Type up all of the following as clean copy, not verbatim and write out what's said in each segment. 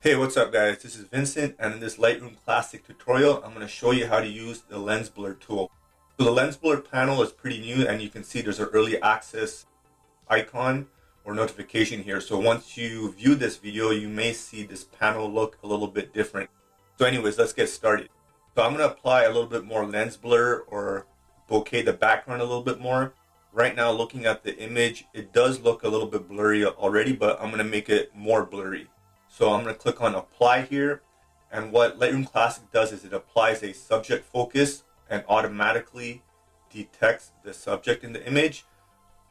Hey, what's up guys? This is Vincent, and in this Lightroom Classic tutorial, I'm going to show you how to use the lens blur tool. So the lens blur panel is pretty new, and you can see there's an early access icon or notification here. So once you view this video, you may see this panel look a little bit different. So anyways, let's get started. So I'm going to apply a little bit more lens blur or bokeh the background a little bit more. Right now, looking at the image, it does look a little bit blurry already, but I'm going to make it more blurry. So I'm going to click on apply here, and what Lightroom Classic does is it applies a subject focus and automatically detects the subject in the image.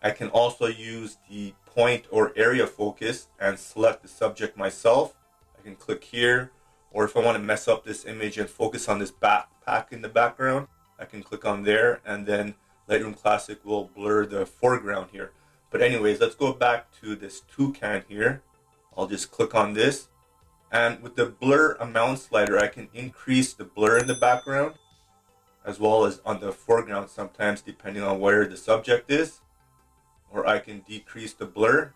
I can also use the point or area focus and select the subject myself. I can click here, or if I want to mess up this image and focus on this backpack in the background, I can click on there, and then Lightroom Classic will blur the foreground here. But anyways, let's go back to this toucan here. I'll just click on this, and with the blur amount slider, I can increase the blur in the background as well as on the foreground sometimes depending on where the subject is, or I can decrease the blur.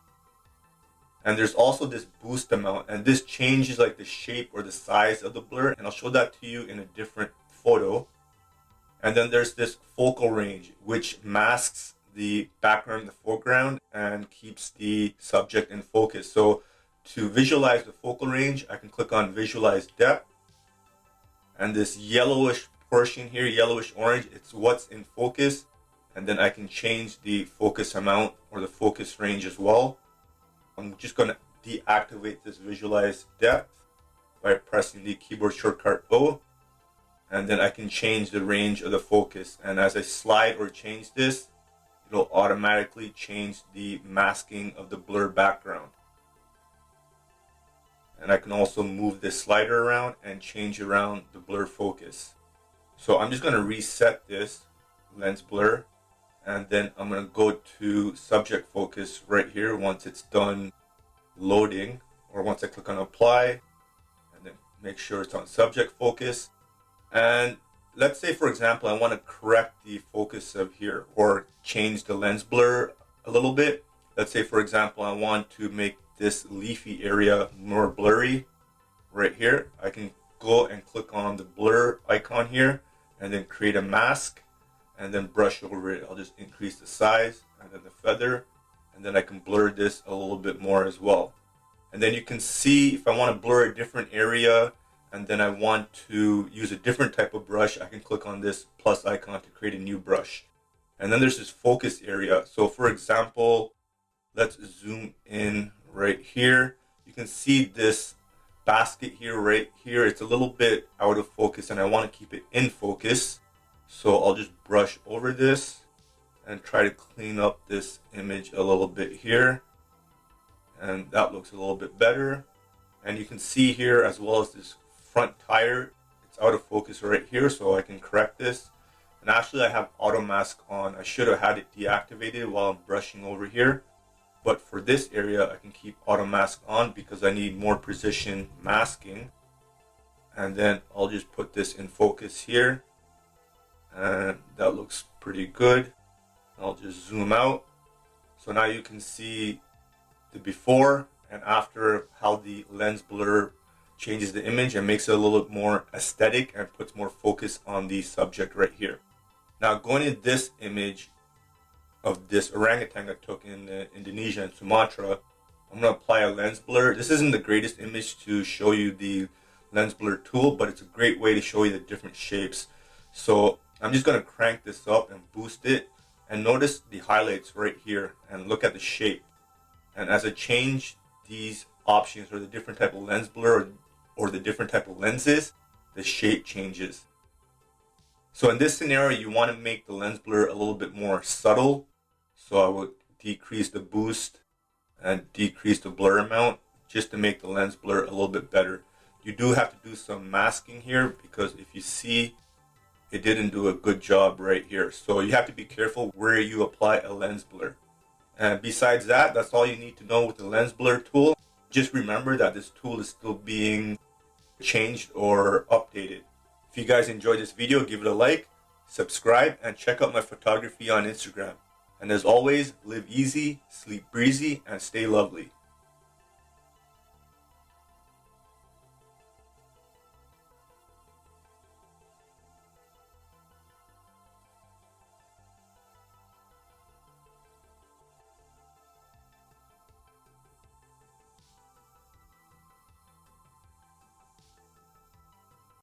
And there's also this boost amount, and this changes like the shape or the size of the blur, and I'll show that to you in a different photo. And then there's this focal range, which masks the background in the foreground and keeps the subject in focus. So to visualize the focal range, I can click on visualize depth, and this yellowish portion here, yellowish orange, it's what's in focus, and then I can change the focus amount or the focus range as well. I'm just going to deactivate this visualize depth by pressing the keyboard shortcut O, and then I can change the range of the focus, and as I slide or change this, it'll automatically change the masking of the blur background. And I can also move this slider around and change around the blur focus. So I'm just going to reset this lens blur, and then I'm going to go to subject focus right here once it's done loading, or once I click on apply, and then make sure it's on subject focus. And let's say, for example, I want to correct the focus of here or change the lens blur a little bit. Let's say, for example, I want to make this leafy area more blurry right here. I can go and click on the blur icon here and then create a mask and then brush over it. I'll just increase the size and then the feather, and then I can blur this a little bit more as well. And then you can see if I want to blur a different area and then I want to use a different type of brush, I can click on this plus icon to create a new brush. And then there's this focus area. So for example, let's zoom in right here. You can see this basket here, right here. It's a little bit out of focus and I want to keep it in focus. So I'll just brush over this and try to clean up this image a little bit here. And that looks a little bit better. And you can see here, as well as this front tire, it's out of focus right here, so I can correct this. And actually I have auto mask on. I should have had it deactivated while I'm brushing over here. But for this area, I can keep auto mask on because I need more precision masking. And then I'll just put this in focus here. And that looks pretty good. I'll just zoom out. So now you can see the before and after, how the lens blur changes the image and makes it a little bit more aesthetic and puts more focus on the subject right here. Now going to this image of this orangutan I took in Indonesia and Sumatra, I'm going to apply a lens blur. This isn't the greatest image to show you the lens blur tool, but it's a great way to show you the different shapes. So I'm just going to crank this up and boost it, and notice the highlights right here and look at the shape. And as I change these options or the different type of lens blur or the different type of lenses, the shape changes. So in this scenario, you want to make the lens blur a little bit more subtle. So I would decrease the boost and decrease the blur amount just to make the lens blur a little bit better. You do have to do some masking here because if you see, it didn't do a good job right here. So you have to be careful where you apply a lens blur. And besides that, that's all you need to know with the lens blur tool. Just remember that this tool is still being changed or updated. If you guys enjoyed this video, give it a like, subscribe, and check out my photography on Instagram. And as always, live easy, sleep breezy, and stay lovely.